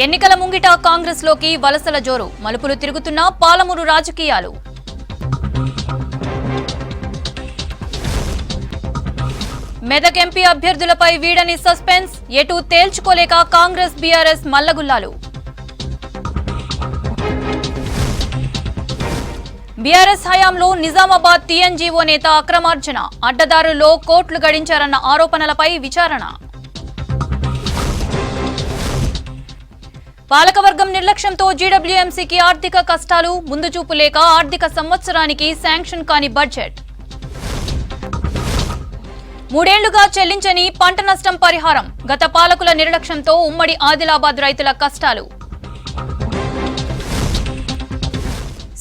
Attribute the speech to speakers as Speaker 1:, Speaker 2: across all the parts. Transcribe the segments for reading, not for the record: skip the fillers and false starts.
Speaker 1: ఎన్నికల ముంగిట కాంగ్రెస్ లోకి వలసల జోరు మలుపులు తిరుగుతున్న పాలమూరు రాజకీయాలు. మెదక్ ఎంపీ అభ్యర్థులపై వీడని సస్పెన్స్, ఎటు తేల్చుకోలేక కాంగ్రెస్ బీఆర్ఎస్ మల్లగుల్లాలు. బీఆర్ఎస్ హయాంలో నిజామాబాద్ టీఎన్జీఓ నేత అక్రమార్జన, అడ్డదారుల్లో కోట్లు గడించారన్న ఆరోపణలపై విచారణ. పాలకవర్గం నిర్లక్ష్యంతో జీడబ్ల్యూఎంసీకి ఆర్థిక కష్టాలు, ముందు చూపు లేక ఆర్థిక సంవత్సరానికి శాంక్షన్ కాని బడ్జెట్. 3 ఏళ్లుగా చెల్లించని పంట నష్టం పరిహారం, గత పాలకుల నిర్లక్ష్యంతో ఉమ్మడి ఆదిలాబాద్ రైతుల కష్టాలు.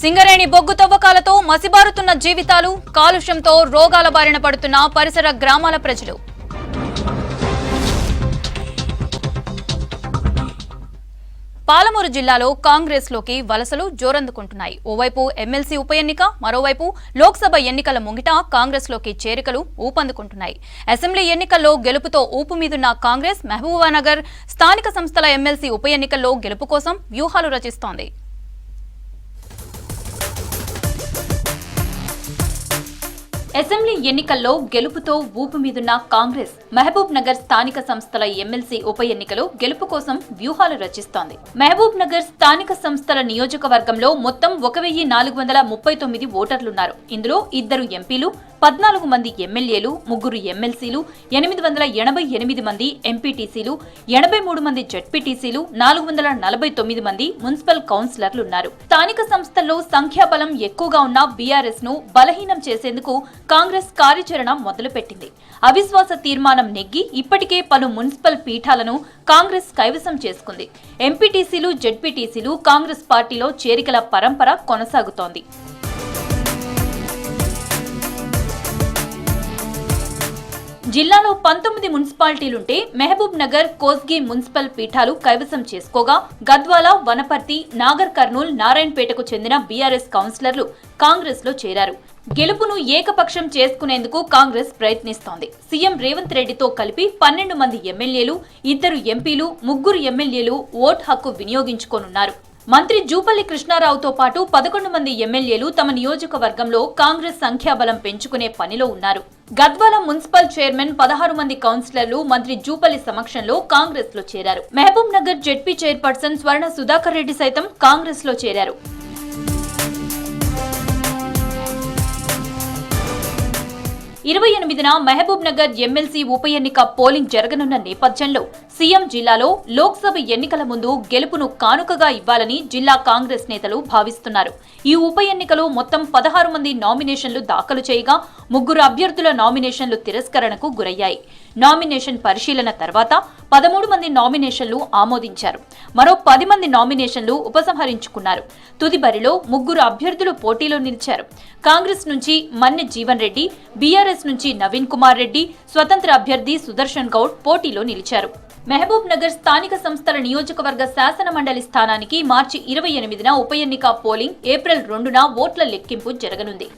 Speaker 1: సింగరేణి బొగ్గు తవ్వకాలతో మసిబారుతున్న జీవితాలు, కాలుష్యంతో రోగాల బారిన పడుతున్న పరిసర గ్రామాల ప్రజలు. పాలమూరు జిల్లాలో కాంగ్రెస్ లోకి వలసలు జోరందుకుంటున్నాయి. ఓవైపు ఎమ్మెల్సీ ఉప ఎన్నిక, మరోవైపు లోక్సభ ఎన్నికల ముంగిట కాంగ్రెస్ లోకి చేరికలు ఊపందుకుంటున్నాయి. అసెంబ్లీ ఎన్నికల్లో గెలుపుతో ఊపు మీదున్న కాంగ్రెస్ మహబూబానగర్ స్థానిక సంస్థల ఎమ్మెల్సీ ఉప ఎన్నికల్లో గెలుపు కోసం వ్యూహాలు రచిస్తోంది. అసెంబ్లీ ఎన్నికల్లో గెలుపుతో ఊపు మీదున్న కాంగ్రెస్ మహబూబ్ నగర్ స్థానిక సంస్థల ఎమ్మెల్సీ ఉప ఎన్నికలో గెలుపు కోసం వ్యూహాలు రచిస్తోంది. మహబూబ్ నగర్ స్థానిక సంస్థల నియోజకవర్గంలో మొత్తం 1439 ఓటర్లున్నారు. ఇందులో 2 ఎంపీలు, 14 మంది ఎమ్మెల్యేలు, 3 ఎమ్మెల్సీలు, 888 మంది ఎంపీటీసీలు, 83 మంది జెడ్పీటీసీలు, 449 మంది మున్సిపల్ కౌన్సిలర్లున్నారు. స్థానిక సంస్థల్లో సంఖ్యాబలం ఎక్కువగా ఉన్న బీఆర్ఎస్ ను బలహీనం చేసేందుకు కాంగ్రెస్ కార్యాచరణ మొదలుపెట్టింది. అవిశ్వాస తీర్మానం నెగ్గి ఇప్పటికే పలు మున్సిపల్ పీఠాలను కాంగ్రెస్ కైవసం చేసుకుంది. ఎంపీటీసీలు, జెడ్పీటీసీలు కాంగ్రెస్ పార్టీలో చేరికల పరంపర కొనసాగుతోంది. జిల్లాలో 19 మున్సిపాలిటీలుంటే మహబూబ్ నగర్, కోస్గి మున్సిపల్ పీఠాలు కైవసం చేసుకోగా గద్వాల, వనపర్తి, నాగర్ కర్నూల్, నారాయణపేటకు చెందిన బీఆర్ఎస్ కౌన్సిలర్లు కాంగ్రెస్ లో చేరారు. గెలుపును ఏకపక్షం చేసుకునేందుకు కాంగ్రెస్ ప్రయత్నిస్తోంది. సీఎం రేవంత్ రెడ్డితో కలిపి 12 మంది ఎమ్మెల్యేలు, 2 ఎంపీలు, 3 ఎమ్మెల్యేలు ఓట్ హక్కు వినియోగించుకోనున్నారు. మంత్రి జూపల్లి కృష్ణారావుతో పాటు 11 మంది ఎమ్మెల్యేలు తమ నియోజకవర్గంలో కాంగ్రెస్ సంఖ్యాబలం పెంచుకునే పనిలో ఉన్నారు. గద్వాల మున్సిపల్ చైర్మన్ 16 మంది కౌన్సిలర్లు మంత్రి జూపల్లి సమక్షంలో కాంగ్రెస్ లో చేరారు. మహబూబ్ నగర్ జెడ్పీ చైర్పర్సన్ స్వర్ణ సుధాకర్ రెడ్డి సైతం కాంగ్రెస్ లో చేరారు. 28న మహబూబ్ నగర్ ఎమ్మెల్సీ ఉప ఎన్నిక పోలింగ్ జరగనున్న నేపథ్యంలో సీఎం జిల్లాలో లోక్సభ ఎన్నికల ముందు గెలుపును కానుకగా ఇవ్వాలని జిల్లా కాంగ్రెస్ నేతలు భావిస్తున్నారు. ఈ ఉప ఎన్నికలో మొత్తం 16 మంది నామినేషన్లు దాఖలు చేయగా 3 అభ్యర్థుల నామినేషన్లు తిరస్కరణకు గురయ్యాయి. నామినేషన్ పరిశీలన తర్వాత 13 మంది నామినేషన్లు ఆమోదించారు. మరో 10 మంది నామినేషన్లు ఉపసంహరించుకున్నారు. తుది బరిలో 3 అభ్యర్థులు పోటీలో నిలిచారు. కాంగ్రెస్ నుంచి మన్నె జీవన్ రెడ్డి, బీఆర్ఎస్ నుంచి నవీన్ కుమార్ రెడ్డి, స్వతంత్ర అభ్యర్థి సుదర్శన్ గౌడ్ పోటీలో నిలిచారు. మహబూబ్ నగర్ స్థానిక సంస్థల నియోజకవర్గ శాసన మండలి స్థానానికి మార్చి 28న ఉప ఎన్నిక పోలింగ్, ఏప్రిల్ 2న ఓట్ల లెక్కింపు జరగనుంది.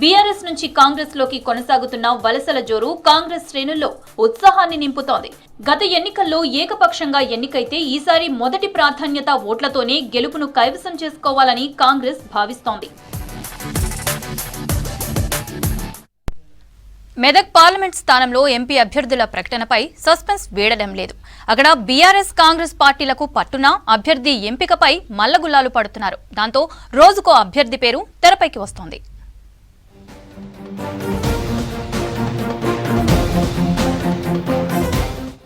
Speaker 1: బీఆర్ఎస్ నుంచి కాంగ్రెస్ లోకి కొనసాగుతున్న వలసల జోరు కాంగ్రెస్ శ్రేణుల్లో ఉత్సాహాన్ని నింపుతోంది. గత ఎన్నికల్లో ఏకపక్షంగా ఎన్నికైతే ఈసారి మొదటి ప్రాధాన్యత ఓట్లతోనే గెలుపును కైవసం చేసుకోవాలని కాంగ్రెస్ భావిస్తోంది. మెదక్ పార్లమెంట్ స్థానంలో ఎంపీ అభ్యర్థుల ప్రకటనపై సస్పెన్స్ వీడడం లేదు. అక్కడ బీఆర్ఎస్, కాంగ్రెస్ పార్టీలకు పట్టున అభ్యర్థి ఎంపికపై మల్లగుల్లాలు పడుతున్నారు. దాంతో రోజుకో అభ్యర్థి పేరు తెరపైకి వస్తోంది.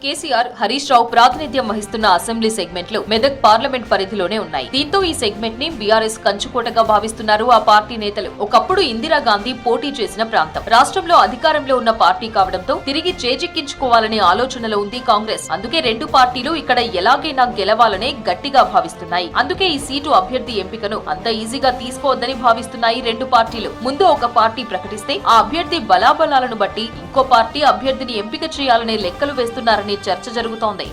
Speaker 2: కేసీఆర్, హరీష్ రావు ప్రాతినిధ్యం వహిస్తున్న అసెంబ్లీ సెగ్మెంట్లు మెదక్ పార్లమెంట్ పరిధిలోనే ఉన్నాయి. దీంతో ఈ సెగ్మెంట్ ని బీఆర్ఎస్ కంచుకోటగా భావిస్తున్నారు ఆ పార్టీ నేతలు. ఒకప్పుడు ఇందిరాగాంధీ పోటీ చేసిన ప్రాంతం. రాష్ట్రంలో అధికారంలో ఉన్న పార్టీ కావడంతో తిరిగి చేజిక్కించుకోవాలనే ఆలోచనలో ఉంది కాంగ్రెస్. అందుకే 2 పార్టీలు ఇక్కడ ఎలాగైనా గెలవాలనే గట్టిగా భావిస్తున్నాయి. అందుకే ఈ సీటు అభ్యర్థి ఎంపికను అంత ఈజీగా తీసుకోవద్దని భావిస్తున్నాయి 2 పార్టీలు. ముందు ఒక పార్టీ ప్రకటిస్తే ఆ అభ్యర్థి బలాబలాలను బట్టి ఇంకో పార్టీ అభ్యర్థిని ఎంపిక చేయాలనే లెక్కలు వేస్తున్నారని చర్చ జరుగుతోంది.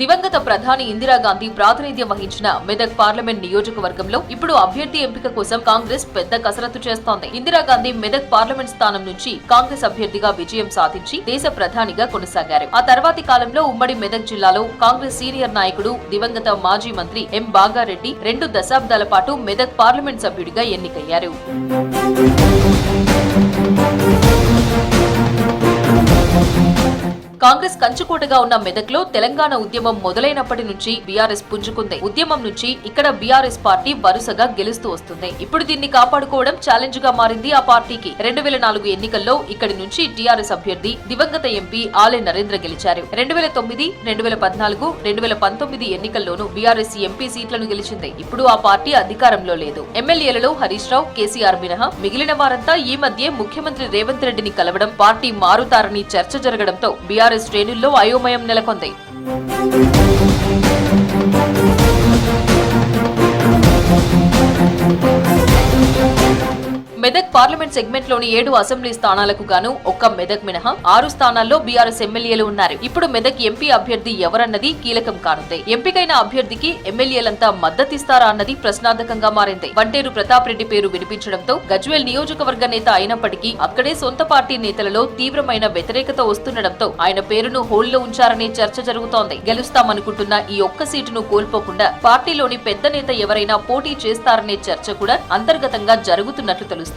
Speaker 2: దివంగత దివంగత ప్రధాని ఇందిరాగాంధీ ప్రాతినిధ్యం వహించిన మెదక్ పార్లమెంట్ నియోజకవర్గంలో ఇప్పుడు అభ్యర్థి ఎంపిక కోసం కాంగ్రెస్ పెద్ద కసరత్తు చేస్తోంది. ఇందిరాగాంధీ మెదక్ పార్లమెంట్ స్థానం నుంచి కాంగ్రెస్ అభ్యర్థిగా విజయం సాధించి దేశ ప్రధానిగా కొనసాగారు. ఆ తర్వాతి కాలంలో ఉమ్మడి మెదక్ జిల్లాలో కాంగ్రెస్ సీనియర్ నాయకుడు దివంగత మాజీ మంత్రి ఎం బాగారెడ్డి 2 దశాబ్దాల పాటు మెదక్ పార్లమెంట్ సభ్యుడిగా ఎన్నికయ్యారు. కాంగ్రెస్ కంచుకోటగా ఉన్న మెదక్లో తెలంగాణ ఉద్యమం మొదలైనప్పటి నుంచి బీఆర్ఎస్ పుంజుకుంది. ఉద్యమం నుంచి ఇక్కడ బీఆర్ఎస్ పార్టీ వరుసగా గెలుస్తూ వస్తుంది. ఇప్పుడు దీన్ని కాపాడుకోవడం ఛాలెంజ్ గా మారింది ఆ పార్టీకి. 2004 ఎన్నికల్లో ఇక్కడి నుంచి టీఆర్ఎస్ అభ్యర్థి దివంగత ఎంపీ ఆలే నరేంద్ర గెలిచారు. 2009, 2014, 2019 ఎన్నికల్లోనూ బీఆర్ఎస్ ఎంపీ సీట్లను గెలిచింది. ఇప్పుడు ఆ పార్టీ అధికారంలో లేదు. ఎమ్మెల్యేలలో హరీష్ రావు, కేసీఆర్ మినహా మిగిలిన వారంతా ఈ మధ్య ముఖ్యమంత్రి రేవంత్ రెడ్డిని కలవడం, పార్టీ మారుతారని చర్చ జరగడంతో బీఆర్ఎస్ శ్రేణుల్లో అయోమయం నెలకొంది. మెదక్ పార్లమెంట్ సెగ్మెంట్ లోని 7 అసెంబ్లీ స్థానాలకు గాను ఒక్క మెదక్ మినహా 6 స్థానాల్లో బీఆర్ఎస్ ఎమ్మెల్యేలు ఉన్నారు. ఇప్పుడు మెదక్ ఎంపీ అభ్యర్థి ఎవరన్నది కీలకం కానుంది. ఎంపికైన అభ్యర్థికి ఎమ్మెల్యేలంతా మద్దతిస్తారా అన్నది ప్రశ్నార్థకంగా మారింది. వంటేరు ప్రతాప్ రెడ్డి పేరు వినిపించడంతో గజ్వేల్ నియోజకవర్గ నేత అయినప్పటికీ అక్కడే సొంత పార్టీ నేతలలో తీవ్రమైన వ్యతిరేకత వస్తుండటంతో ఆయన పేరును హోల్డ్లో ఉంచారనే చర్చ జరుగుతోంది. గెలుస్తామనుకుంటున్న ఈ ఒక్క సీటును కోల్పోకుండా పార్టీలోని పెద్ద నేత ఎవరైనా పోటీ చేస్తారనే చర్చ కూడా అంతర్గతంగా జరుగుతున్నట్లు తెలుస్తోంది.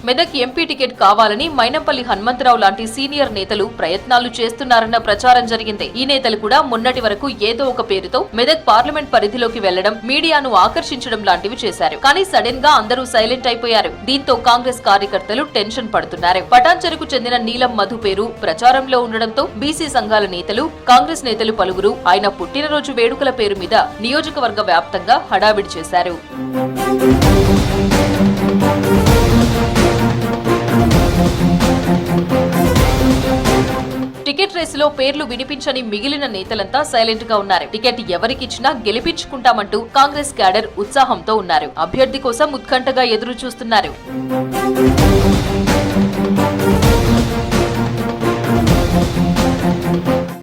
Speaker 2: మెదక్ ఎంపీ టికెట్ కావాలని మైనంపల్లి హనుమంతరావు లాంటి సీనియర్ నేతలు ప్రయత్నాలు చేస్తున్నారన్న ప్రచారం జరిగింది. ఈ నేతలు కూడా మొన్నటి వరకు ఏదో ఒక పేరుతో మెదక్ పార్లమెంట్ పరిధిలోకి వెళ్లడం, మీడియాను ఆకర్షించడం లాంటివి చేశారు. కానీ సడన్ గా అందరూ సైలెంట్ అయిపోయారు. దీంతో కాంగ్రెస్ కార్యకర్తలు టెన్షన్ పడుతున్నారు. పటాన్చెరుకు చెందిన నీలం మధు పేరు ప్రచారంలో ఉండడంతో బీసీ సంఘాల నేతలు, కాంగ్రెస్ నేతలు పలువురు ఆయన పుట్టినరోజు వేడుకల పేరు మీద నియోజకవర్గ వ్యాప్తంగా హడావిడి చేశారు. టికెట్ రేసులో పేర్లు వినిపించని మిగిలిన నేతలంతా సైలెంట్ గా ఉన్నారు. టికెట్ ఎవరికిచ్చినా గెలిపించుకుంటామంటూ కాంగ్రెస్ క్యాడర్ ఉత్సాహంతో ఉన్నారు. అభ్యర్థి కోసం ఉత్కంఠగా ఎదురు చూస్తున్నారు.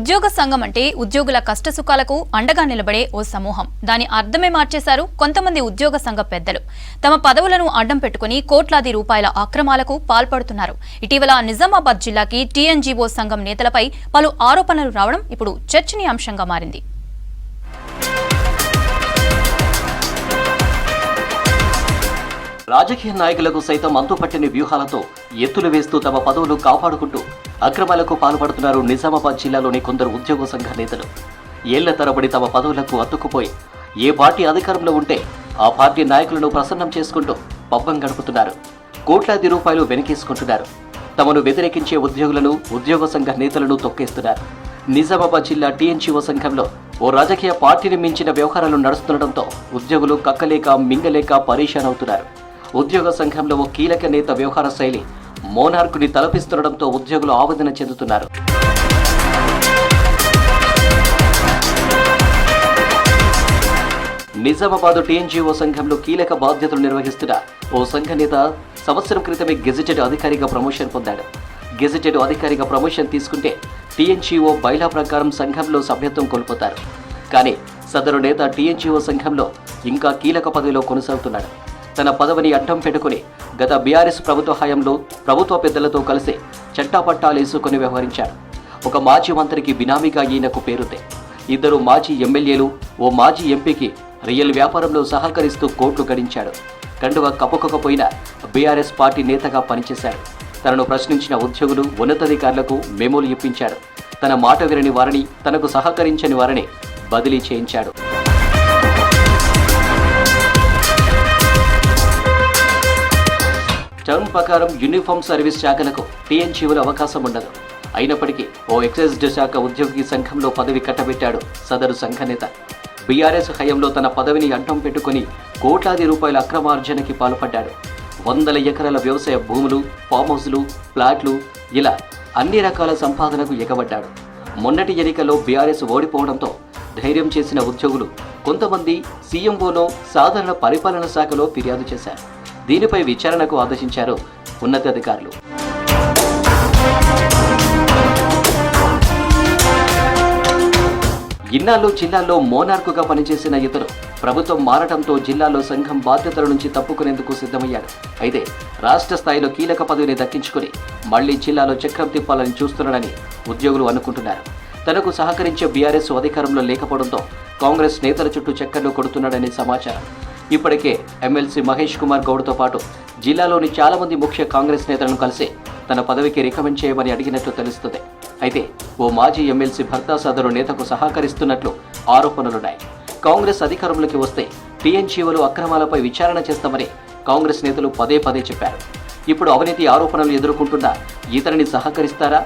Speaker 1: ఉద్యోగ సంఘం అంటే ఉద్యోగుల కష్టసుఖాలకు అండగా నిలబడే ఓ సమూహం. దాని అర్థమే మార్చేశారు కొంతమంది ఉద్యోగ సంఘ పెద్దలు. తమ పదవులను అడ్డం పెట్టుకుని కోట్లాది రూపాయల అక్రమాలకు పాల్పడుతున్నారు. ఇటీవల నిజామాబాద్ జిల్లాకి టీఎన్జీఓ సంఘం నేతలపై పలు ఆరోపణలు రావడం ఇప్పుడు చర్చనీయాంశంగా మారింది.
Speaker 3: రాజకీయ నాయకులకు సైతం అంతుపట్టని వ్యూహాలతో ఎత్తులు వేస్తూ తమ పదవులు కాపాడుకుంటూ అక్రమాలకు పాల్పడుతున్నారు నిజామాబాద్ జిల్లాలోని కొందరు ఉద్యోగ సంఘ నేతలు. ఏళ్ల తరబడి తమ పదవులకు అతుక్కుపోయి ఏ పార్టీ అధికారంలో ఉంటే ఆ పార్టీ నాయకులను ప్రసన్నం చేసుకుంటూ పబ్బం గడుపుతున్నారు. కోట్లాది రూపాయలు వెనకేసుకుంటున్నారు. తమను వ్యతిరేకించే ఉద్యోగులను, ఉద్యోగ సంఘ నేతలను తొక్కేస్తున్నారు. నిజామాబాద్ జిల్లా టీఎన్జీఓ సంఘంలో ఓ రాజకీయ పార్టీని మించిన వ్యవహారాలు నడుస్తుండటంతో ఉద్యోగులు కక్కలేక మింగలేక పరేషాన్ అవుతున్నారు. ఉద్యోగ సంఘంలో ఓ కీలక నేత వ్యవహార శైలి మోనార్కుని తలపిస్తుండటంతో ఉద్యోగులు ఆవేదన చెందుతున్నారు. నిజామాబాద్ టీఎన్జీఓ సంఘంలో కీలక బాధ్యతలు నిర్వహిస్తున్న ఓ సంఘ నేత సంవత్సరం క్రితమే గెజిటెడ్ అధికారిగా ప్రమోషన్ పొందాడు. గెజిటెడ్ అధికారిగా ప్రమోషన్ తీసుకుంటే టీఎన్జీఓ బైలా ప్రకారం సంఘంలో సభ్యత్వం కోల్పోతారు. కానీ సదరు నేత టీఎన్జీఓ సంఘంలో ఇంకా కీలక పదవిలో కొనసాగుతున్నాడు. తన పదవిని అడ్డం పెట్టుకుని గత బీఆర్ఎస్ ప్రభుత్వ హయాంలో ప్రభుత్వ పెద్దలతో కలిసి చట్టాపట్టాలేసుకుని వ్యవహరించాడు. ఒక మాజీ మంత్రికి బినామీగా ఈయనకు పేరుంది. 2 మాజీ ఎమ్మెల్యేలు, ఓ మాజీ ఎంపీకి రియల్ వ్యాపారంలో సహకరిస్తూ కోట్లు గడించాడు. కండువ కప్పుకోకపోయినా బీఆర్ఎస్ పార్టీ నేతగా పనిచేశాడు. తనను ప్రశ్నించిన ఉద్యోగులు, ఉన్నతాధికారులకు మెమోలు ఇప్పించాడు. తన మాట వినని వారిని, తనకు సహకరించని వారిని బదిలీ చేయించాడు. టర్మ్ ప్రకారం యూనిఫామ్ సర్వీస్ శాఖలకు టీఎన్జీఓలో అవకాశం ఉండదు. అయినప్పటికీ ఓ ఎక్సైజ్ శాఖ ఉద్యోగి సంఘంలో పదవి కట్టబెట్టాడు సదరు సంఘ నేత. బీఆర్ఎస్ హయాంలో తన పదవిని అడ్డం పెట్టుకుని కోట్లాది రూపాయల అక్రమార్జనకి పాల్పడ్డాడు. 100 ఎకరాల వ్యవసాయ భూములు, ఫామ్ హౌస్లు, ప్లాట్లు, ఇలా అన్ని రకాల సంపాదనకు ఎగబడ్డాడు. మొన్నటి ఎన్నికల్లో బీఆర్ఎస్ ఓడిపోవడంతో ధైర్యం చేసిన ఉద్యోగులు కొంతమంది సీఎంఓలో సాధారణ పరిపాలన శాఖలో ఫిర్యాదు చేశారు. దీనిపై విచారణకు ఆదేశించారు ఉన్నతాధికారులు. ఇన్నాళ్ళు జిల్లాలో మోనార్కుగా పనిచేసిన ఇతను ప్రభుత్వం మారటంతో జిల్లాలో సంఘం బాధ్యతల నుంచి తప్పుకునేందుకు సిద్ధమయ్యాడు. అయితే రాష్ట్ర స్థాయిలో కీలక పదవిని దక్కించుకుని మళ్లీ జిల్లాలో చక్రం తిప్పాలని చూస్తున్నాడని ఉద్యోగులు అనుకుంటున్నారు. తనకు సహకరించే బీఆర్ఎస్ అధికారంలో లేకపోవడంతో కాంగ్రెస్ నేతల చుట్టూ చక్కర్లు కొడుతున్నాడనే సమాచారం. ఇప్పటికే ఎమ్మెల్సీ మహేష్ కుమార్ గౌడ్తో పాటు జిల్లాలోని చాలా మంది ముఖ్య కాంగ్రెస్ నేతలను కలిసి తన పదవికి రికమెండ్ చేయమని అడిగినట్లు తెలుస్తుంది. అయితే ఓ మాజీ ఎమ్మెల్సీ భర్త సదరు నేతకు సహకరిస్తున్నట్లు ఆరోపణలున్నాయి. కాంగ్రెస్ అధికారంలోకి వస్తే టీఎన్జీఓలు అక్రమాలపై విచారణ చేస్తామని కాంగ్రెస్ నేతలు పదే పదే చెప్పారు. ఇప్పుడు అవినీతి ఆరోపణలు ఎదుర్కొంటున్న ఇతరుని సహకరిస్తారా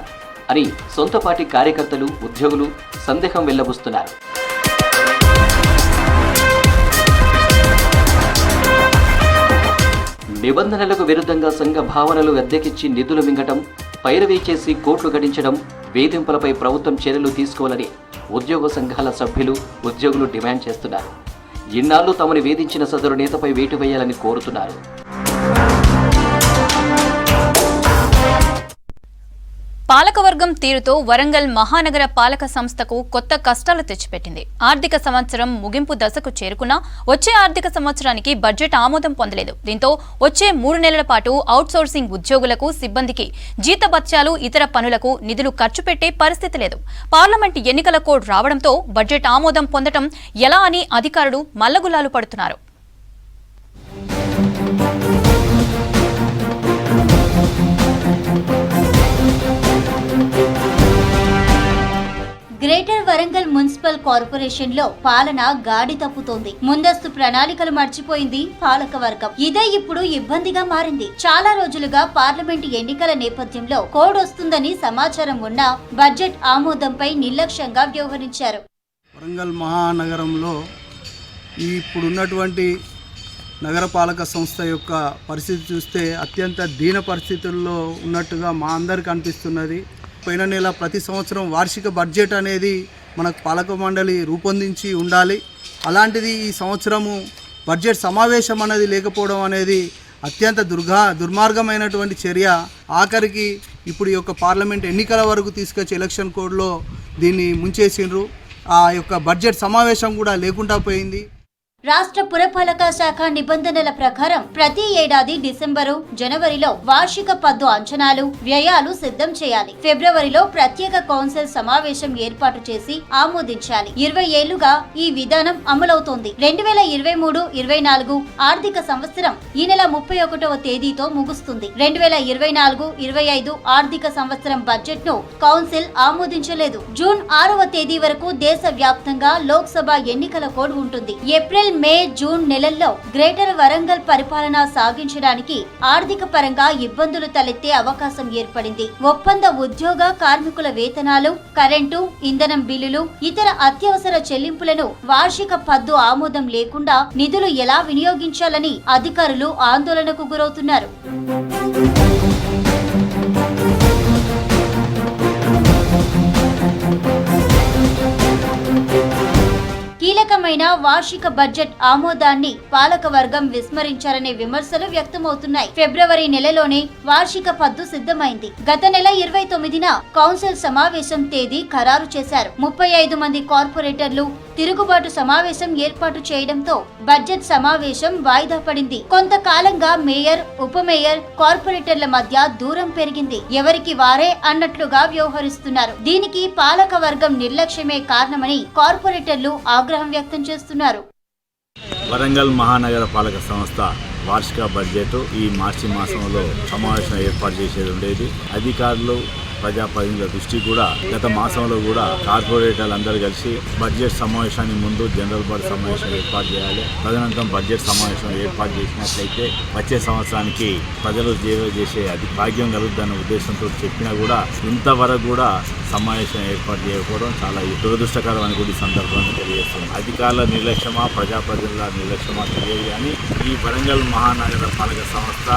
Speaker 3: అని సొంత పార్టీ కార్యకర్తలు, ఉద్యోగులు సందేహం వెల్లబుస్తున్నారు. నిబంధనలకు విరుద్ధంగా సంఘ భావనలు అద్దెకిచ్చి నిధులు మింగటం, పైరవీ చేసి కోట్లు గడించడం, వేధింపులపై ప్రభుత్వం చర్యలు తీసుకోవాలని ఉద్యోగ సంఘాల సభ్యులు, ఉద్యోగులు డిమాండ్ చేస్తున్నారు. ఇన్నాళ్లు తమని వేధించిన సదరు నేతపై వేటు వేయాలని కోరుతున్నారు.
Speaker 1: పాలకవర్గం తీరుతో వరంగల్ మహానగర పాలక సంస్థకు కొత్త కష్టాలు తెచ్చిపెట్టింది. ఆర్థిక సంవత్సరం ముగింపు దశకు చేరుకున్నా వచ్చే ఆర్థిక సంవత్సరానికి బడ్జెట్ ఆమోదం పొందలేదు. దీంతో వచ్చే 3 నెలల పాటు అవుట్సోర్సింగ్ ఉద్యోగులకు, సిబ్బందికి జీతభత్యాలు, ఇతర పనులకు నిధులు ఖర్చు పెట్టే పరిస్థితి లేదు. పార్లమెంట్ ఎన్నికల కోడ్ రావడంతో బడ్జెట్ ఆమోదం పొందడం ఎలా అని అధికారులు మల్లగుల్లాలు పడుతున్నారు.
Speaker 4: గ్రేటర్ వరంగల్ మున్సిపల్ కార్పొరేషన్ లో పాలన గాడి తప్పుతోంది. ముందస్తు ప్రణాళికలు మర్చిపోయింది పాలకవర్గం. ఇదే ఇప్పుడు ఇబ్బందిగా మారింది. చాలా రోజులుగా పార్లమెంట్ ఎన్నికల నేపథ్యంలో కోడ్ వస్తుందని సమాచారం ఉన్నా బడ్జెట్ ఆమోదంపై నిర్లక్ష్యంగా వ్యవహరించారు.
Speaker 5: వరంగల్ మహానగరంలో ఇప్పుడున్నటువంటి నగరపాలక సంస్థ యొక్క పరిస్థితి చూస్తే అత్యంత దీన పరిస్థితుల్లో ఉన్నట్టుగా మా అందరికి అనిపిస్తున్నది. పోయిన నెల ప్రతి సంవత్సరం వార్షిక బడ్జెట్ అనేది మనకు పాలక మండలి రూపొందించి ఉండాలి. అలాంటిది ఈ సంవత్సరము బడ్జెట్ సమావేశం అనేది లేకపోవడం అనేది అత్యంత దుర్మార్గమైనటువంటి చర్య. ఆఖరికి ఇప్పుడు ఈ యొక్క పార్లమెంట్ ఎన్నికల వరకు తీసుకొచ్చి ఎలక్షన్ కోడ్లో దీన్ని ముంచేసిండ్రు. ఆ యొక్క బడ్జెట్ సమావేశం కూడా లేకుండా పోయింది.
Speaker 4: రాష్ట్ర పురపాలక శాఖ నిబంధనల ప్రకారం ప్రతి ఏడాది డిసెంబరు, జనవరిలో వార్షిక పద్దు అంచనాలు, వ్యయాలు సిద్ధం చేయాలి. ఫిబ్రవరిలో ప్రత్యేక కౌన్సిల్ సమావేశం ఏర్పాటు చేసి ఆమోదించాలి. 20 ఏళ్లుగా ఈ విధానం అమలవుతోంది. 2023-24 ఆర్థిక సంవత్సరం ఈ నెల 31వ తేదీతో ముగుస్తుంది. 2024-25 ఆర్థిక సంవత్సరం బడ్జెట్ ను కౌన్సిల్ ఆమోదించలేదు. జూన్ 6వ తేదీ వరకు దేశ వ్యాప్తంగా లోక్సభ ఎన్నికల కోడ్ ఉంటుంది. ఏప్రిల్, మే, జూన్ నెలల్లో గ్రేటర్ వరంగల్ పరిపాలన సాగించడానికి ఆర్థిక పరంగా ఇబ్బందులు తలెత్తే అవకాశం ఏర్పడింది. ఒప్పంద ఉద్యోగ కార్మికుల వేతనాలు, కరెంటు, ఇంధనం బిల్లులు, ఇతర అత్యవసర చెల్లింపులను వార్షిక పద్దు ఆమోదం లేకుండా నిధులు ఎలా వినియోగించాలని అధికారులు ఆందోళనకు గురవుతున్నారు. కీలకమైన వార్షిక బడ్జెట్ ఆమోదాన్ని పాలకవర్గం విస్మరించారనే విమర్శలు వ్యక్తమవుతున్నాయి. ఫిబ్రవరి నెలలోనే వార్షిక పద్దు సిద్ధమైంది. గత నెల 29న కౌన్సిల్ సమావేశం తేదీ ఖరారు చేశారు. 35 మంది కార్పొరేటర్లు తిరుగుబాటు సమావేశం ఏర్పాటు చేయడంతో బడ్జెట్ సమావేశం వాయిదా పడింది. కొంతకాలంగా మేయర్, ఉప మేయర్, కార్పొరేటర్ల మధ్య దూరం పెరిగింది. ఎవరికి వారే అన్నట్లుగా వ్యవహరిస్తున్నారు. దీనికి పాలక వర్గం నిర్లక్ష్యమే కారణమని కార్పొరేటర్లు ఆగ్రహం వ్యక్తం చేస్తున్నారు.
Speaker 6: వరంగల్ మహానగర పాలక సంస్థ వార్షిక బడ్జెట్ ఈ మార్చి మాసంలో సమావేశం ఏర్పాటు చేసేది ఉండేది. అధికారులు, ప్రజాప్రతినిధుల దృష్టి కూడా గత మాసంలో కూడా కార్పొరేటర్లు అందరూ కలిసి బడ్జెట్ సమావేశానికి ముందు జనరల్ బాడీ సమావేశం ఏర్పాటు చేయాలి. తదనంతరం బడ్జెట్ సమావేశం ఏర్పాటు చేసినట్లయితే వచ్చే సంవత్సరానికి ప్రజలు చేసే అది భాగ్యం కలుగుతుందన్న ఉద్దేశంతో చెప్పినా కూడా ఇంతవరకు కూడా సమావేశం ఏర్పాటు చేయకపోవడం చాలా దురదృష్టకరం అని కూడా ఈ సందర్భంగా తెలియజేస్తుంది. అధికారుల నిర్లక్ష్యమా, ప్రజాప్రతినిధుల నిర్లక్ష్యమా తెలియదు కానీ ఈ వరంగల్ మహానగర పాలక సంస్థ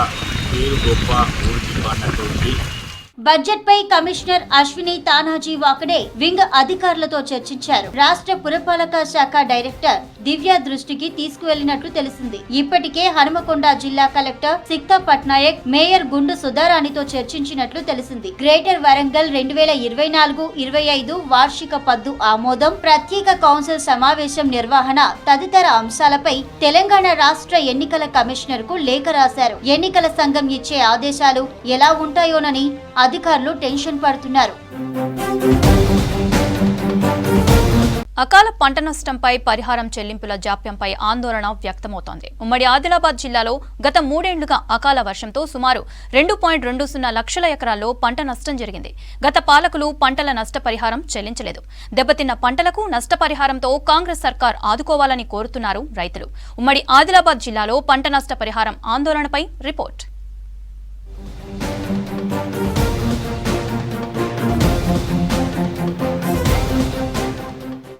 Speaker 6: పేరు గొప్ప ఊరికి అన్నటువంటి
Speaker 4: బడ్జెట్ పై కమిషనర్ అశ్విని తానాజీ వాకడే వింగ్ అధికారులతో చర్చించారు. రాష్ట్ర పురపాలక శాఖ డైరెక్టర్ దివ్య దృష్టికి తీసుకువెళ్లినట్లు తెలిసింది. ఇప్పటికే హనుమకొండ జిల్లా కలెక్టర్ సిక్తా పట్నాయక్ మేయర్ గుండు సుధారాణితో చర్చించినట్లు తెలిసింది. గ్రేటర్ వరంగల్ 2024-25 వార్షిక పద్దు ఆమోదం, ప్రత్యేక కౌన్సిల్ సమావేశం నిర్వహణ తదితర అంశాలపై తెలంగాణ రాష్ట్ర ఎన్నికల కమిషనర్ కు లేఖ రాశారు. ఎన్నికల సంఘం ఇచ్చే ఆదేశాలు ఎలా ఉంటాయోనని అధికారులు టెన్షన్ పడుతున్నారు.
Speaker 1: అకాల పంట నష్టంపై పరిహారం చెల్లింపుల జాప్యంపై ఆందోళన వ్యక్తమవుతోంది. ఉమ్మడి ఆదిలాబాద్ జిల్లాలో గత 3 ఏళ్లుగా అకాల వర్షంతో సుమారు 2.20 లక్షల ఎకరాల్లో పంట నష్టం జరిగింది. గత పాలకులు పంటల నష్టపరిహారం చెల్లించలేదు. దెబ్బతిన్న పంటలకు నష్టపరిహారంతో కాంగ్రెస్ సర్కార్ ఆదుకోవాలని కోరుతున్నారు రైతులు. ఉమ్మడి ఆదిలాబాద్ జిల్లాలో పంట నష్టపరిహారం ఆందోళనపై రిపోర్ట్.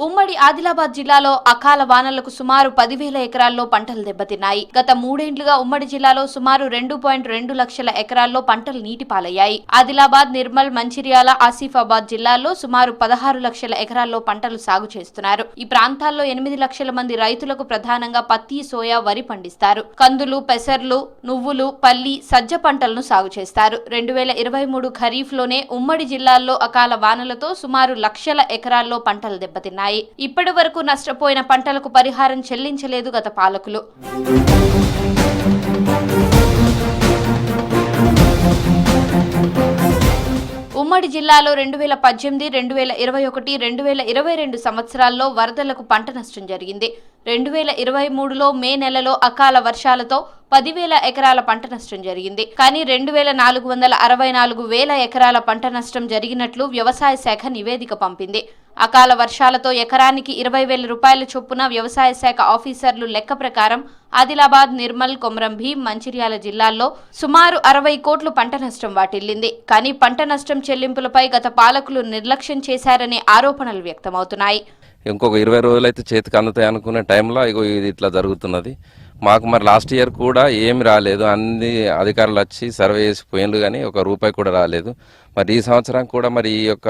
Speaker 2: ఉమ్మడి ఆదిలాబాద్ జిల్లాలో అకాల వానలకు సుమారు 10,000 ఎకరాల్లో పంటలు దెబ్బతిన్నాయి. గత 3 ఏళ్లుగా ఉమ్మడి జిల్లాలో సుమారు 2.2 లక్షల ఎకరాల్లో పంటలు నీటిపాలయ్యాయి. ఆదిలాబాద్, నిర్మల్, మంచిర్యాల, ఆసిఫాబాద్ జిల్లాల్లో సుమారు 16 లక్షల ఎకరాల్లో పంటలు సాగు చేస్తున్నారు. ఈ ప్రాంతాల్లో 8 లక్షల మంది రైతులకు ప్రధానంగా పత్తి, సోయా, వరి పండిస్తారు. కందులు, పెసర్లు, నువ్వులు, పల్లి, సజ్జ పంటలను సాగు చేస్తారు. 2023 ఖరీఫ్ లోనే ఉమ్మడి జిల్లాల్లో అకాల వానలతో సుమారు లక్షల ఎకరాల్లో పంటలు దెబ్బతిన్నాయి. ఇప్పటి వరకు నష్టపోయిన పంటలకు పరిహారం చెల్లించలేదు గత పాలకులు. ఉమ్మడి జిల్లాలో 2018, 2021, 2022 సంవత్సరాల్లో వరదలకు పంట నష్టం జరిగింది. 2023లో మే నెలలో అకాల వర్షాలతో 10,000 ఎకరాల పంట నష్టం జరిగింది. కానీ 2,464,000 ఎకరాల పంట నష్టం జరిగినట్లు వ్యవసాయ శాఖ నివేదిక పంపింది. అకాల వర్షాలతో ఎకరానికి 20,000 రూపాయల చొప్పున వ్యవసాయ శాఖ ఆఫీసర్లు లెక్క ప్రకారం ఆదిలాబాద్, నిర్మల్, కొమరంభీం, మంచిర్యాల జిల్లాల్లో సుమారు 60 కోట్లు పంట నష్టం వాటిల్లింది. కానీ పంట నష్టం చెల్లింపులపై గత పాలకులు నిర్లక్ష్యం చేశారనే ఆరోపణలు వ్యక్తమవుతున్నాయి.
Speaker 7: ఇంకొక 20 రోజులు అయితే చేతికి అందుతాయి అనుకునే టైంలో ఇది ఇట్లా జరుగుతున్నది. మాకు మరి లాస్ట్ ఇయర్ కూడా ఏమి రాలేదు. అన్ని అధికారులు వచ్చి సర్వే చేసి పోయినలు కానీ ఒక రూపాయి కూడా రాలేదు. మరి ఈ సంవత్సరం కూడా మరి ఈ యొక్క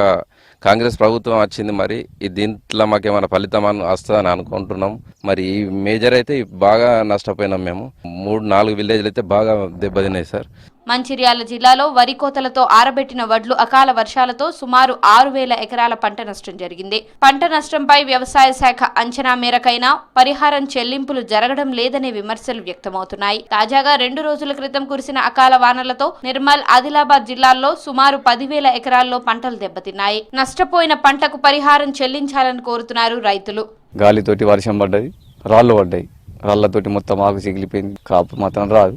Speaker 7: కాంగ్రెస్ ప్రభుత్వం వచ్చింది. మరి దీంట్లో మాకేమైనా ఫలితం వస్తుందని అనుకుంటున్నాం. మరి ఈ మేజర్ అయితే బాగా నష్టపోయినాం. మేము 3-4 విలేజ్లు అయితే బాగా దెబ్బతిన్నాయి సార్.
Speaker 2: మంచిర్యాల జిల్లాలో వరి కోతలతో ఆరబెట్టిన వడ్లు అకాల వర్షాలతో సుమారు 6,000 ఎకరాల పంట నష్టం జరిగింది. పంట నష్టంపై వ్యవసాయ శాఖ అంచనా మేరకైనా పరిహారం చెల్లింపులు జరగడం లేదనే విమర్శలు వ్యక్తమవుతున్నాయి. తాజాగా 2 రోజుల క్రితం కురిసిన అకాల వానలతో నిర్మల్, ఆదిలాబాద్ జిల్లాల్లో సుమారు 10,000 ఎకరాల్లో పంటలు దెబ్బతిన్నాయి. నష్టపోయిన పంటకు పరిహారం చెల్లించాలని కోరుతున్నారు రైతులు.
Speaker 8: గాలితోటి వర్షం పడ్డది, రాళ్ళు పడ్డాయి. రాళ్లతోటి మొత్తం ఆకు చిగిలిపోయింది. కాపు మాత్రం రాదు.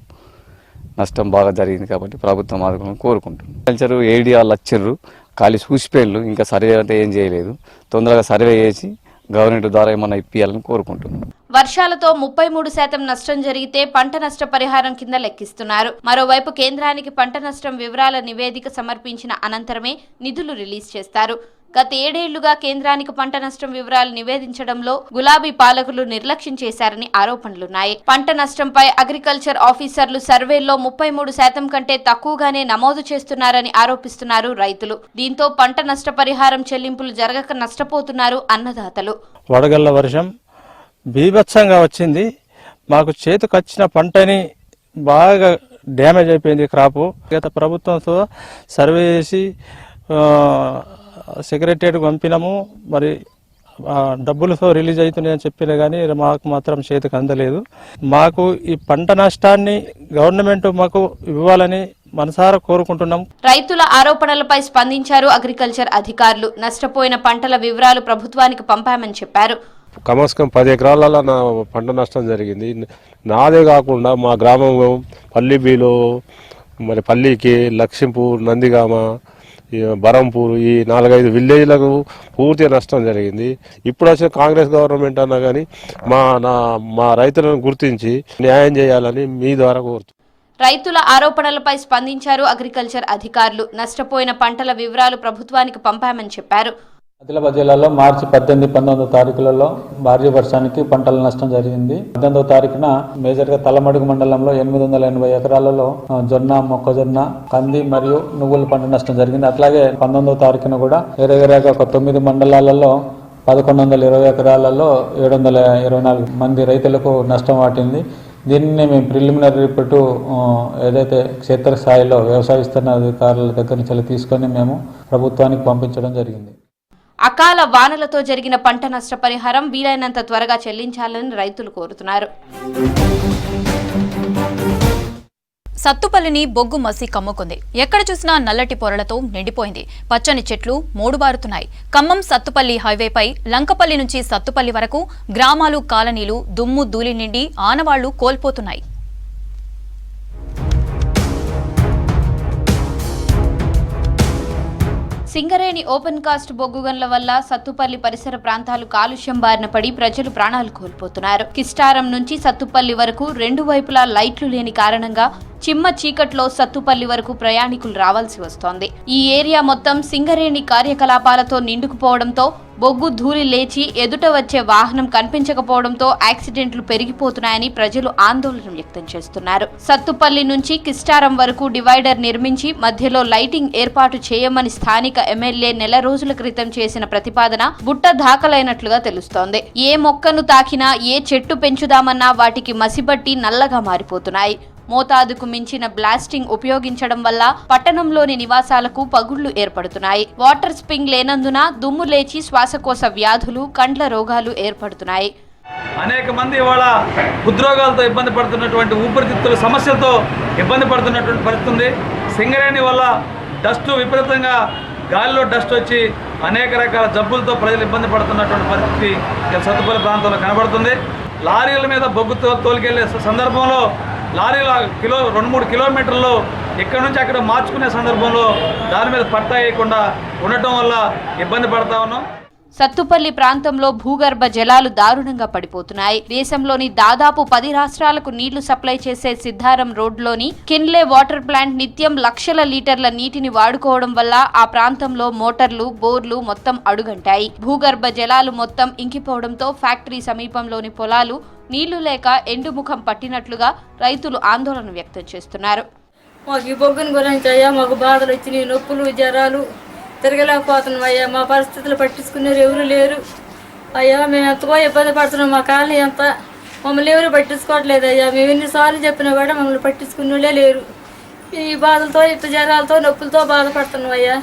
Speaker 8: నష్టం బాగా జరిగింది కాబట్టి ప్రభుత్వం ఆదుకోవాలని కోరుకుంటున్నాం. కల్చర్ ఏడీ వాళ్ళు వచ్చిర్రు, ఖాళీ చూసిపోయిళ్ళు, ఇంకా సర్వే అంటే ఏం చేయలేదు. తొందరగా సర్వే చేసి గవర్నమెంట్ ద్వారా ఏమన్నా ఇప్పియాలని కోరుకుంటున్నాం.
Speaker 2: వర్షాలతో 33% నష్టం జరిగితే పంట నష్ట పరిహారం కింద లెక్కిస్తున్నారు. మరోవైపు కేంద్రానికి పంట నష్టం వివరాల నివేదిక సమర్పించిన అనంతరమే నిధులు రిలీజ్ చేస్తారు. గత 7 ఏళ్లుగా కేంద్రానికి పంట నష్టం వివరాలు నివేదించడంలో గులాబీ పాలకులు నిర్లక్ష్యం చేశారని ఆరోపణలున్నాయి. పంట నష్టంపై అగ్రికల్చర్ ఆఫీసర్లు సర్వేల్లో 33% కంటే తక్కువగానే నమోదు చేస్తున్నారని ఆరోపిస్తున్నారు రైతులు. దీంతో పంట నష్ట పరిహారం చెల్లింపులు జరగక నష్టపోతున్నారు అన్నదాతలు.
Speaker 9: వడగళ్ల వర్షం బీభత్సంగా వచ్చింది. మాకు చేతికొచ్చిన పంటని బాగా డ్యామేజ్ అయిపోయింది క్రాపు. గత ప్రభుత్వంతో సర్వే చేసి సెక్రటరీకి పంపినాము. మరి డబ్బులతో రిలీజ్ అవుతున్నాయని చెప్పినా కానీ మాకు మాత్రం చేతికి అందలేదు. మాకు ఈ పంట నష్టాన్ని గవర్నమెంట్ మాకు ఇవ్వాలని మనసారా కోరుకుంటున్నాం.
Speaker 2: రైతుల ఆరోపణలపై స్పందించారు అగ్రికల్చర్ అధికారులు. నష్టపోయిన పంటల వివరాలు ప్రభుత్వానికి పంపామని చెప్పారు.
Speaker 10: కమస్కం 10 ఎకరాలలో నా పంట నష్టం జరిగింది. నాదే కాకుండా మా గ్రామం పల్లిబీలో, మరి పల్లికి, లక్ష్మీపూర్, నందిగామ, బరంపూర్, ఈ 4-5 విలేజ్లకు పూర్తిగా నష్టం జరిగింది. ఇప్పుడు వచ్చిన కాంగ్రెస్ గవర్నమెంట్ అన్నా కానీ మా రైతులను గుర్తించి న్యాయం చేయాలని మీ ద్వారా కోరుతున్నాను.
Speaker 2: రైతుల ఆరోపణలపై స్పందించారు అగ్రికల్చర్ అధికారులు. నష్టపోయిన పంటల వివరాలు ప్రభుత్వానికి పంపామని చెప్పారు.
Speaker 9: ఆదిలాబాద్ జిల్లాలో మార్చి 18, 19 తారీఖులలో భారీ వర్షానికి పంటల నష్టం జరిగింది. 18వ తారీఖున మేజర్గా తలమడుగు మండలంలో 880 ఎకరాలలో జొన్న, మొక్కజొన్న, కంది మరియు నువ్వుల పంట నష్టం జరిగింది. అట్లాగే 19వ తారీఖున కూడా వేరేగా ఒక 9 మండలాలలో 1120 ఎకరాలలో 724 మంది రైతులకు నష్టం వాటింది. దీనిని మేము ప్రిలిమినరీ రిపోర్టు ఏదైతే క్షేత్రస్థాయిలో వ్యవసాయ విస్తరణ అధికారుల దగ్గర నుంచి తీసుకొని మేము ప్రభుత్వానికి పంపించడం జరిగింది.
Speaker 1: అకాల వానలతో జరిగిన పంట నష్ట పరిహారం వీలైనంత త్వరగా చెల్లించాలని రైతులు కోరుతున్నారు. సత్తుపల్లిని బొగ్గు మసి కమ్ముకుంది. ఎక్కడ చూసినా నల్లటి పొరలతో నిండిపోయింది. పచ్చని చెట్లు మూడుబారుతున్నాయి. ఖమ్మం సత్తుపల్లి హైవేపై లంకపల్లి నుంచి సత్తుపల్లి వరకు గ్రామాలు, కాలనీలు దుమ్ము ధూళి నిండి ఆనవాళ్లు కోల్పోతున్నాయి. సింగరేణి ఓపెన్ కాస్ట్ బొగ్గు గనుల వల్ల సత్తుపల్లి పరిసర ప్రాంతాలు కాలుష్యం బారిన పడి ప్రజలు ప్రాణాలు కోల్పోతున్నారు. కిస్టారం నుంచి సత్తుపల్లి వరకు 2 వైపులా లైట్లు లేని కారణంగా చిమ్మ చీకట్లో సత్తుపల్లి వరకు ప్రయాణికులు రావాల్సి వస్తోంది. ఈ ఏరియా మొత్తం సింగరేణి కార్యకలాపాలతో నిండుకుపోవడంతో బొగ్గు ధూళి లేచి ఎదుట వచ్చే వాహనం కనిపించకపోవడంతో యాక్సిడెంట్లు పెరిగిపోతున్నాయని ప్రజలు ఆందోళన వ్యక్తం చేస్తున్నారు. సత్తుపల్లి నుంచి కిస్టారం వరకు డివైడర్ నిర్మించి మధ్యలో లైటింగ్ ఏర్పాటు చేయమని స్థానిక ఎమ్మెల్యే నెల రోజుల క్రితం చేసిన ప్రతిపాదన బుట్ట దాఖలైనట్లుగా తెలుస్తోంది. ఏ మొక్కను తాకినా, ఏ చెట్టు పెంచుదామన్నా వాటికి మసిబట్టి నల్లగా మారిపోతున్నాయి. మోతాదుకు మించిన బ్లాస్టింగ్ ఉపయోగించడం వల్ల పట్టణంలోని నివాసాలకు పగుళ్లు ఏర్పడుతున్నాయి. వాటర్ స్ప్రింగ్ లేనందున దుమ్ము లేచి శ్వాసకోశ వ్యాధులు, కండ్ల రోగాలు ఏర్పడుతున్నాయి.
Speaker 11: అనేక మంది ఇవాళ హృద్రోగాలతో ఇబ్బంది పడుతున్నటువంటి, ఊపిరితిత్తుల సమస్యలతో ఇబ్బంది పడుతున్నటువంటి పరిస్థితి ఉంది. సింగరేణి వల్ల డస్ట్ విపరీతంగా, గాలిలో డస్ట్ వచ్చి అనేక రకాల జబ్బులతో ప్రజలు ఇబ్బంది పడుతున్నటువంటి పరిస్థితి సత్తుపల్లి ప్రాంతంలో కనబడుతుంది. లారీల మీద బొగ్గు తోలుకెళ్లే సందర్భంలో లారీల 2-3 కిలోమీటర్లు ఇక్కడ నుంచి అక్కడ మార్చుకునే సందర్భంలో దాని మీద పట్టా వేయకుండా ఉండటం వల్ల ఇబ్బంది పడతా ఉన్నాం.
Speaker 1: సత్తుపల్లి ప్రాంతంలో భూగర్భ జలాలు దారుణంగా పడిపోతున్నాయి. దేశంలోని దాదాపు 10 రాష్ట్రాలకు నీళ్లు సప్లై చేసే సిద్ధారం రోడ్లోని కిన్లే వాటర్ ప్లాంట్ నిత్యం లక్షల లీటర్ల నీటిని వాడుకోవడం వల్ల ఆ ప్రాంతంలో మోటార్లు, బోర్లు మొత్తం అడుగంటాయి. భూగర్భ జలాలు మొత్తం ఇంకిపోవడంతో ఫ్యాక్టరీ సమీపంలోని పొలాలు నీళ్లు లేక ఎండుముఖం పట్టినట్లుగా రైతులు ఆందోళన వ్యక్తం చేస్తున్నారు.
Speaker 12: మాకు ఈ బొగ్గుని గురించి అయ్యా మాకు బాధలు వచ్చినాయి, నొప్పులు, జ్వరాలు, తిరగలేకపోతున్నాం అయ్యా. మా పరిస్థితులు పట్టించుకునేవారు ఎవరు లేరు అయ్యా. మేము ఎంతకో ఇబ్బంది పడుతున్నాం. మా కాలనీ ఎంత మమ్మల్ని ఎవరు పట్టించుకోవట్లేదు అయ్యా. మేము ఎన్నిసార్లు చెప్పినా కూడా మమ్మల్ని పట్టించుకునే లేరు. ఈ బాధలతో, జ్వరాలతో, నొప్పులతో బాధపడుతున్నాం అయ్యా.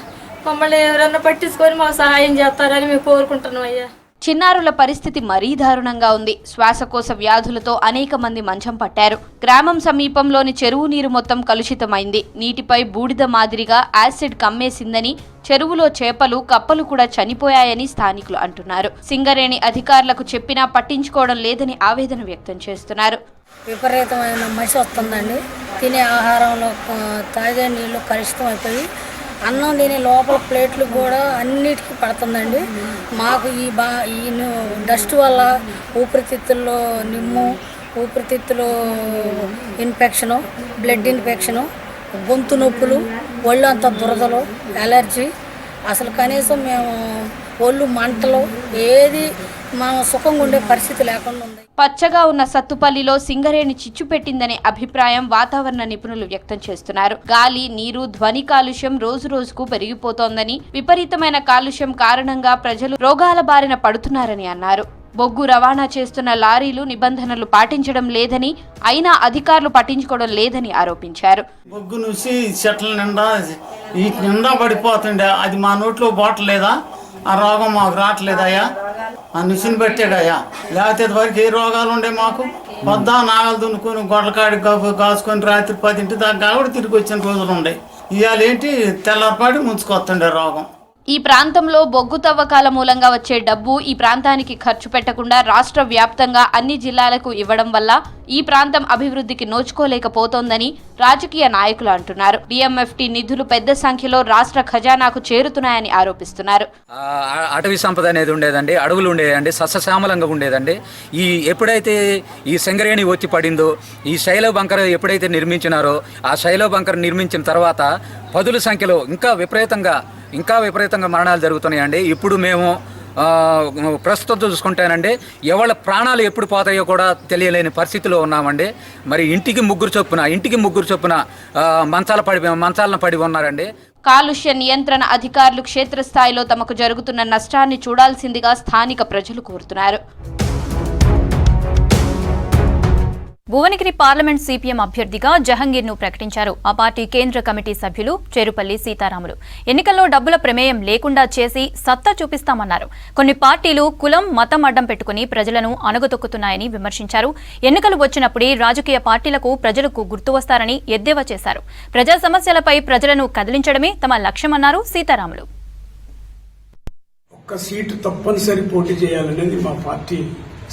Speaker 12: మమ్మల్ని ఎవరన్నా పట్టించుకొని మాకు సహాయం చేస్తారని మేము కోరుకుంటున్నాం అయ్యా.
Speaker 1: చిన్నారుల పరిస్థితి మరీ దారుణంగా ఉంది. శ్వాసకోశ వ్యాధులతో అనేక మంది మంచం పట్టారు. గ్రామం సమీపంలోని చెరువు నీరు మొత్తం కలుషితమైంది. నీటిపై బూడిద మాదిరిగా యాసిడ్ కమ్మేసిందని, చెరువులో చేపలు, కప్పలు కూడా చనిపోయాయని స్థానికులు అంటున్నారు. సింగరేణి అధికారులకు చెప్పినా పట్టించుకోవడం లేదని ఆవేదన వ్యక్తం చేస్తున్నారు.
Speaker 12: విపరీతమైన మసి వస్తుందండి. తినే ఆహారంలో, తాగే నీళ్లు కలుషితం అయిపోయి అన్నం తినే లోపల ప్లేట్లు కూడా అన్నిటికీ పడుతుందండి. మాకు ఈ డస్ట్ వల్ల ఊపిరితిత్తుల్లో నిమ్ము, ఊపిరితిత్తులు ఇన్ఫెక్షను, బ్లడ్ ఇన్ఫెక్షను, గొంతు నొప్పులు, ఒళ్ళు అంతా దురదలు, అలర్జీ. అసలు కనీసం మేము ఒళ్ళు మంటలు, ఏది మనం సుఖంగా ఉండే పరిస్థితి లేకుండా ఉంది.
Speaker 1: పచ్చగా ఉన్న సత్తుపల్లిలో సింగరేణి చిచ్చు పెట్టిందనే అభిప్రాయం వాతావరణ నిపుణులు వ్యక్తం చేస్తున్నారు. గాలి, నీరు, ధ్వని కాలుష్యం రోజు రోజుకు పెరిగిపోతోందని, విపరీతమైన కాలుష్యం కారణంగా ప్రజలు రోగాల బారిన పడుతున్నారని అన్నారు. బొగ్గు రవాణా చేస్తున్న లారీలు నిబంధనలు పాటించడం లేదని, అయినా అధికారులు పట్టించుకోవడం లేదని ఆరోపించారు.
Speaker 13: బొగ్గు నుంచి చెట్ల నిండా పడిపోతుండే, అది మా నోట్లో పోవట్లేదా? ఆ రోగం మాకు రావట్లేదయ్యా. ఆ మిషన్ పెట్టాడయ్యా. లేకపోతే వరకు ఏ రోగాలు ఉండే మాకు? పొద్దా నాగలు దున్నుకొని గొడ్లకాడి కాసుకొని రాత్రి 10 దాకా కూడా తిరిగి వచ్చిన రోజులు ఉండే. ఇవాళ ఏంటి తెల్లపాటి ముంచుకొస్తుండే రోగం.
Speaker 1: ఈ ప్రాంతంలో బొగ్గు తవ్వకాల మూలంగా వచ్చే డబ్బు ఈ ప్రాంతానికి ఖర్చు పెట్టకుండా రాష్ట్ర వ్యాప్తంగా అన్ని జిల్లాలకు ఇవ్వడం వల్ల ఈ ప్రాంతం అభివృద్ధికి నోచుకోలేకపోతోందని రాజకీయ నాయకులు అంటున్నారు. డిఎంఎఫ్టి నిధులు పెద్ద సంఖ్యలో రాష్ట్ర ఖజానాకు చేరుతున్నాయని ఆరోపిస్తున్నారు.
Speaker 14: అటవీ సంపద అనేది ఉండేదండి, అడవులు ఉండేదండి, సస్యశ్యామలంగా ఉండేదండి. ఎప్పుడైతే ఈ సింగరేణి ఒత్తి పడిందో, ఈ శైల బంకర్ ఎప్పుడైతే నిర్మించినారో, ఆ శైల బంకర్ నిర్మించిన తర్వాత పదుల సంఖ్యలో ఇంకా విపరీతంగా ఇంకా విపరీతంగా మరణాలు జరుగుతున్నాయండి. ఇప్పుడు మేము ప్రస్తుతం చూసుకుంటేనండి ఎవరి ప్రాణాలు ఎప్పుడు పోతాయో కూడా తెలియలేని పరిస్థితిలో ఉన్నామండి. మరి ఇంటికి ముగ్గురు చొప్పున మంచాలను పడి ఉన్నారండి.
Speaker 1: కాలుష్య నియంత్రణ అధికారులు క్షేత్రస్థాయిలో తమకు జరుగుతున్న నష్టాన్ని చూడాల్సిందిగా స్థానిక ప్రజలు కోరుతున్నారు. భువనగిరి పార్లమెంట్ సిపిఎం అభ్యర్థిగా జహంగీర్ను ప్రకటించారు ఆ పార్టీ కేంద్ర కమిటీ సభ్యులు చేరుపల్లి సీతారాములు. ఎన్నికల్లో డబ్బుల ప్రమేయం లేకుండా చేసి సత్తా చూపిస్తామన్నారు. కొన్ని పార్టీలు కులం మతం అడ్డం పెట్టుకుని ప్రజలను అణగదొక్కుతున్నాయని విమర్శించారు. ఎన్నికలు వచ్చినప్పుడే రాజకీయ పార్టీలకు ప్రజలకు గుర్తు వస్తారని ఎద్దేవా చేశారు. ప్రజా సమస్యలపై ప్రజలను కదిలించడమే తమ లక్ష్యమన్నారు సీతారాములు.
Speaker 15: ఒక్క సీటు తప్పనిసరి పోటీ చేయాలనేది మా పార్టీ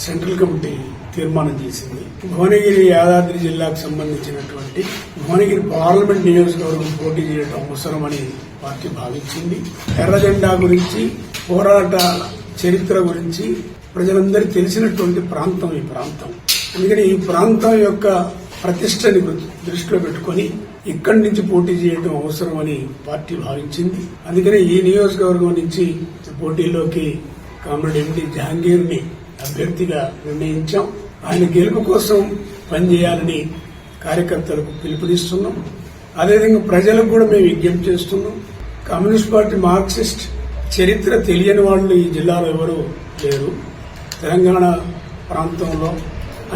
Speaker 15: సెంట్రల్ కమిటీ తీర్మానం చేసింది. భువనగిరి యాదాద్రి జిల్లాకు సంబంధించినటువంటి భువనగిరి పార్లమెంట్ నియోజకవర్గం పోటీ చేయడం అవసరమని పార్టీ భావించింది. ఎర్ర జెండా గురించి, పోరాట చరిత్ర గురించి ప్రజలందరికీ తెలిసినటువంటి ప్రాంతం ఈ ప్రాంతం. అందుకని ఈ ప్రాంతం యొక్క ప్రతిష్టని దృష్టిలో పెట్టుకుని ఇక్కడి నుంచి పోటీ చేయడం అవసరమని పార్టీ భావించింది. అందుకని ఈ నియోజకవర్గం నుంచి పోటీలోకి కామ్రేడ్ ఎండి జహంగీర్ని అభ్యర్థిగా నిర్ణయించాం. ఆయన గెలుపు కోసం పనిచేయాలని కార్యకర్తలకు పిలుపునిస్తున్నాం. అదేవిధంగా ప్రజలకు కూడా మేము విజ్ఞప్తి చేస్తున్నాం. కమ్యూనిస్ట్ పార్టీ మార్క్సిస్ట్ చరిత్ర తెలియని వాళ్ళు ఈ జిల్లాలో ఎవరు లేరు. తెలంగాణ ప్రాంతంలో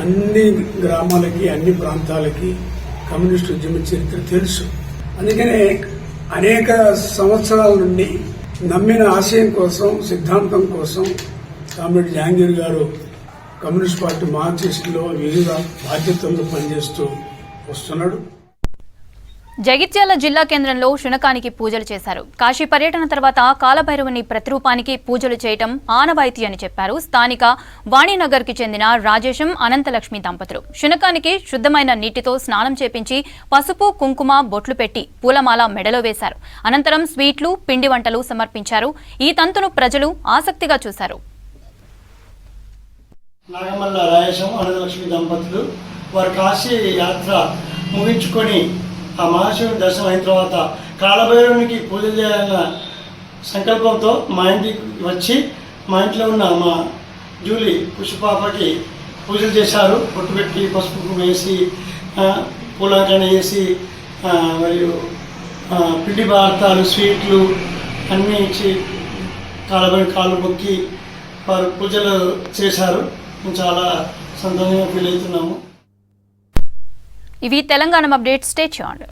Speaker 15: అన్ని గ్రామాలకి, అన్ని ప్రాంతాలకి కమ్యూనిస్ట్ ఉద్యమ చరిత్ర తెలుసు. అందుకనే అనేక సంవత్సరాల నుండి నమ్మిన ఆశయం కోసం, సిద్ధాంతం కోసం కామ్రేడ్ జహాంగీర్ గారు కమ్యూనిస్ట్ పార్టీ మార్క్సిస్టులో వివిధ బాధ్యతల్లో పనిచేస్తూ వస్తున్నాడు.
Speaker 1: జగిత్యాల జిల్లా కేంద్రంలో శునకానికి పూజలు చేశారు. కాశీ పర్యటన తర్వాత కాలభైరవుని ప్రతిరూపానికి పూజలు చేయటం ఆనవాయితీ అని చెప్పారు స్థానిక వాణినగర్కి చెందిన రాజేశం అనంతలక్ష్మి దంపతులు. శునకానికి శుద్ధమైన నీటితో స్నానం చేపించి పసుపు కుంకుమ బొట్లు పెట్టి పూలమాల మెడలో వేశారు. అనంతరం స్వీట్లు, పిండి వంటలు సమర్పించారు. ఈ తంతును ప్రజలు ఆసక్తిగా చూశారు.
Speaker 16: నాగమల్ల రాజేశం అనంతలక్ష్మి దంపతులు వారి కాశీ యాత్ర ముగించుకొని ఆ మహాశివుని దర్శనం అయిన తర్వాత కాలభైరవునికి పూజ చేయాలన్న సంకల్పంతో మా ఇంటికి వచ్చి మా ఇంట్లో ఉన్న మా జూలి పుష్పాపకి పూజలు చేశారు. బొట్టు పెట్టి పసుపు కుంకుమ వేసి పూలకణ వేసి మరియు పిండి పదార్థాలు, స్వీట్లు అన్నీ ఇచ్చి కాలభైరవుని కాళ్ళు మొక్కి వారు పూజలు చేశారు. మేము చాలా సంతోషంగా ఫీల్ అవుతున్నాము.
Speaker 1: ఇవి తెలంగాణ అప్డేట్స్. Stay tuned.